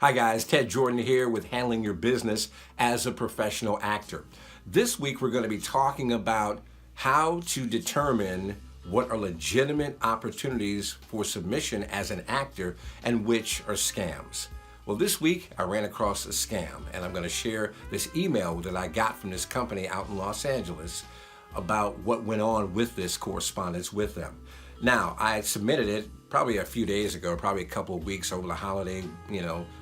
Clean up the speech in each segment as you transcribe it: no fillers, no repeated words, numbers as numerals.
Hi guys, Ted Jordan here with Handling Your Business as a Professional Actor. This week we're going to be talking about how to determine what are legitimate opportunities for submission as an actor and which are scams. Well, this week I ran across a scam, and I'm going to share this email that I got from this company out in Los Angeles about what went on with this correspondence with them. Now, I submitted it probably a few days ago, probably a couple of weeks over the holiday,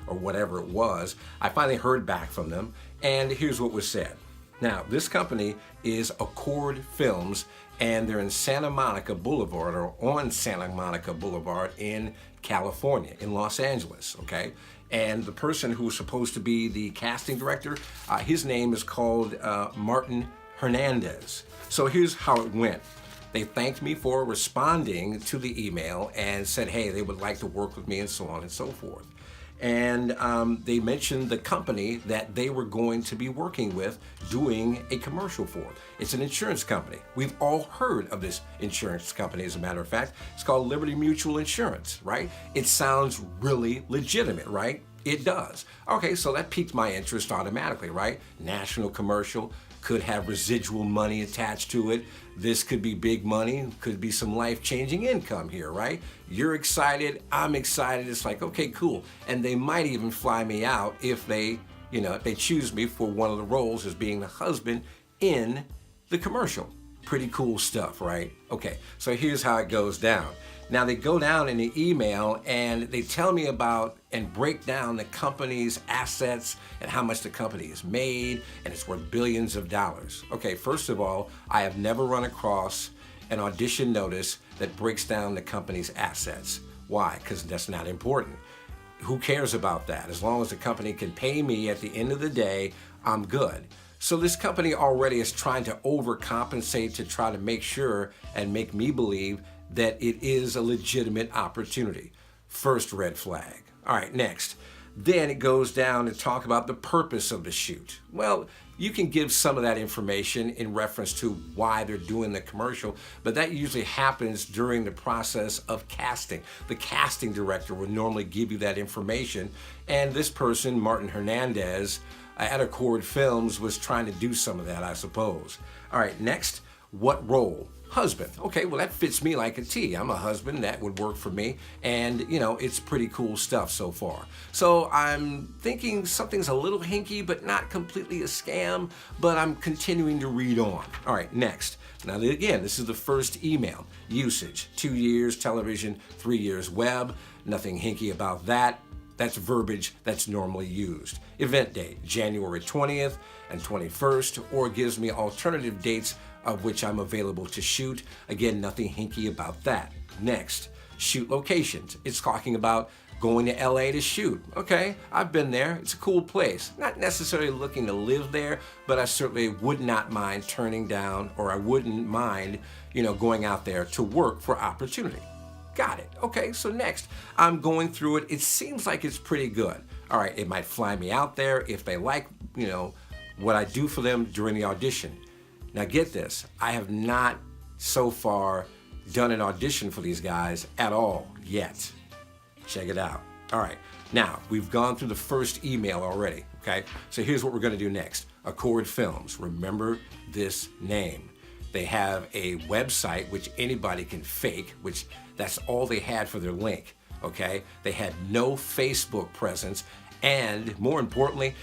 or whatever it was. I finally heard back from them, and here's what was said. Now, this company is Accord Films, and they're in Santa Monica Boulevard, or on Santa Monica Boulevard in California, in Los Angeles, okay? And the person who's supposed to be the casting director, his name is called Martin Hernandez. So here's how it went. They thanked me for responding to the email and said, hey, they would like to work with me and so on and so forth. And they mentioned the company that they were going to be working with doing a commercial for. It's an insurance company. We've all heard of this insurance company, as a matter of fact. It's called Liberty Mutual Insurance, right? It sounds really legitimate, right? It does. Okay, so that piqued my interest automatically, right? National commercial, could have residual money attached to it. This could be big money, could be some life-changing income here, right? You're excited, I'm excited. It's like, okay, cool. And they might even fly me out if they choose me for one of the roles as being the husband in the commercial. Pretty cool stuff, right? Okay, so here's how it goes down. Now they go down in the email and they tell me about and break down the company's assets and how much the company has made, and it's worth billions of dollars. Okay, first of all, I have never run across an audition notice that breaks down the company's assets. Why? Because that's not important. Who cares about that? As long as the company can pay me at the end of the day, I'm good. So this company already is trying to overcompensate to try to make sure and make me believe that it is a legitimate opportunity. First red flag. All right, next. Then it goes down to talk about the purpose of the shoot. Well, you can give some of that information in reference to why they're doing the commercial, but that usually happens during the process of casting. The casting director would normally give you that information, and this person, Martin Hernandez, at Accord Films, was trying to do some of that, I suppose. All right, next, what role? Husband. Okay, well that fits me like a T. I'm a husband, that would work for me, and it's pretty cool stuff so far. So I'm thinking something's a little hinky, but not completely a scam, but I'm continuing to read on. All right, next. Now again, this is the first email. Usage, 2 years television, 3 years web, nothing hinky about that. That's verbiage that's normally used. Event date, January 20th and 21st, or gives me alternative dates of which I'm available to shoot. Again, nothing hinky about that. Next, shoot locations. It's talking about going to LA to shoot. Okay, I've been there. It's a cool place. Not necessarily looking to live there, but I certainly would not mind turning down, or I wouldn't mind, going out there to work for opportunity. Got it. Okay, so next, I'm going through it. It seems like it's pretty good. All right, it might fly me out there if they like, what I do for them during the audition. Now get this, I have not so far done an audition for these guys at all yet. Check it out. All right, now we've gone through the first email already, okay? So here's what we're gonna do next. Accord Films, remember this name. They have a website which anybody can fake, which that's all they had for their link, okay? They had no Facebook presence, and more importantly,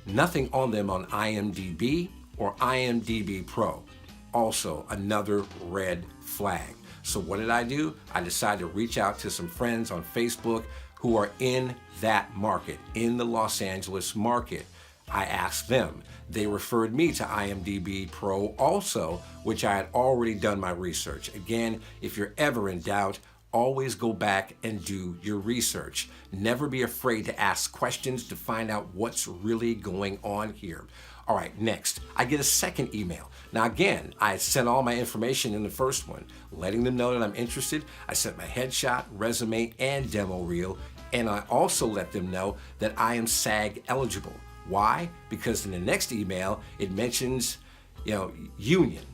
nothing on them on IMDb or IMDb Pro. Also, another red flag. So what did I do? I decided to reach out to some friends on Facebook who are in that market, in the Los Angeles market. I asked them. They referred me to IMDb Pro also, which I had already done my research. Again, if you're ever in doubt, always go back and do your research. Never be afraid to ask questions to find out what's really going on here. All right, next, I get a second email. Now again, I sent all my information in the first one, letting them know that I'm interested. I sent my headshot, resume, and demo reel, and I also let them know that I am SAG eligible. Why? Because in the next email, it mentions, union.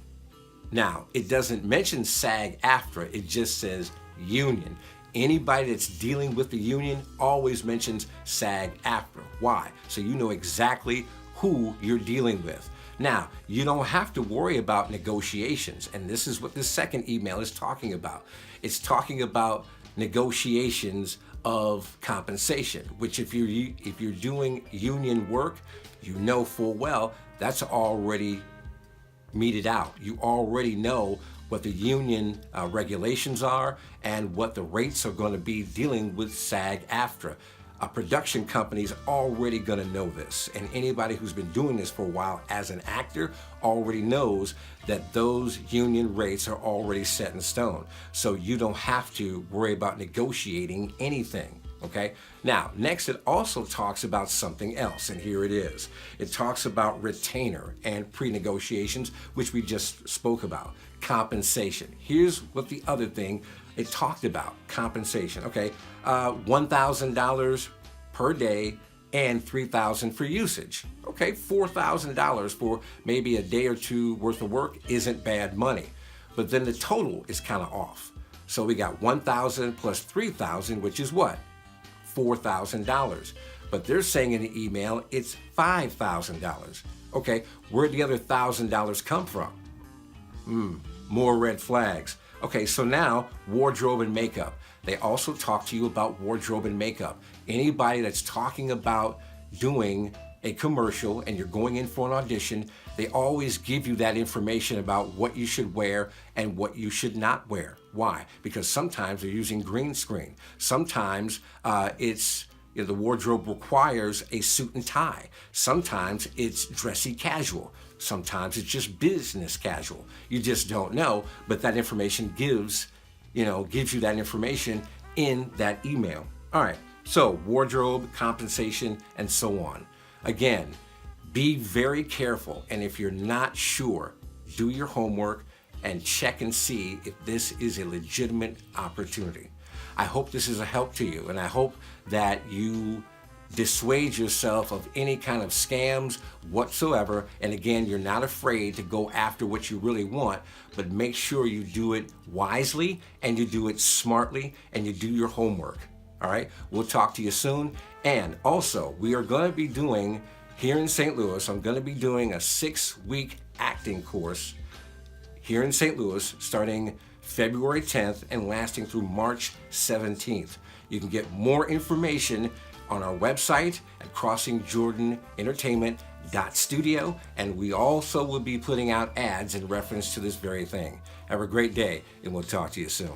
Now, it doesn't mention SAG-AFTRA, it just says union. Anybody that's dealing with the union always mentions SAG-AFTRA. Why? So you know exactly who you're dealing with. Now, you don't have to worry about negotiations, and this is what the second email is talking about. It's talking about negotiations of compensation, which if you're doing union work, you know full well that's already meted out. You already know what the union regulations are and what the rates are going to be dealing with SAG-AFTRA. A production company's already going to know this, and anybody who's been doing this for a while as an actor already knows that those union rates are already set in stone. So you don't have to worry about negotiating anything. Okay. Now, next it also talks about something else, and here it is. It talks about retainer and pre-negotiations, which we just spoke about. Compensation. Here's what the other thing it talked about. Compensation. Okay. $1,000 per day and $3,000 for usage. Okay. $4,000 for maybe a day or two worth of work isn't bad money, but then the total is kind of off. So we got $1,000 plus $3,000, which is what? $4,000. But they're saying in the email it's $5,000. Okay, where'd the other $1,000 come from? More red flags. Okay, so now wardrobe and makeup. They also talk to you about wardrobe and makeup. Anybody that's talking about doing a commercial and you're going in for an audition, they always give you that information about what you should wear and what you should not wear. Why? Because sometimes they're using green screen. Sometimes the wardrobe requires a suit and tie. Sometimes it's dressy casual. Sometimes it's just business casual. You just don't know, but that information gives you that information in that email. All right, so wardrobe, compensation, and so on. Again, be very careful, and if you're not sure, do your homework and check and see if this is a legitimate opportunity. I hope this is a help to you, and I hope that you dissuade yourself of any kind of scams whatsoever. And again, you're not afraid to go after what you really want, but make sure you do it wisely and you do it smartly and you do your homework. All right, we'll talk to you soon. And also, we are going to be doing here in St. Louis, I'm going to be doing a 6-week acting course here in St. Louis starting February 10th and lasting through March 17th. You can get more information on our website at crossingjordanentertainment.studio, and we also will be putting out ads in reference to this very thing. Have a great day, and we'll talk to you soon.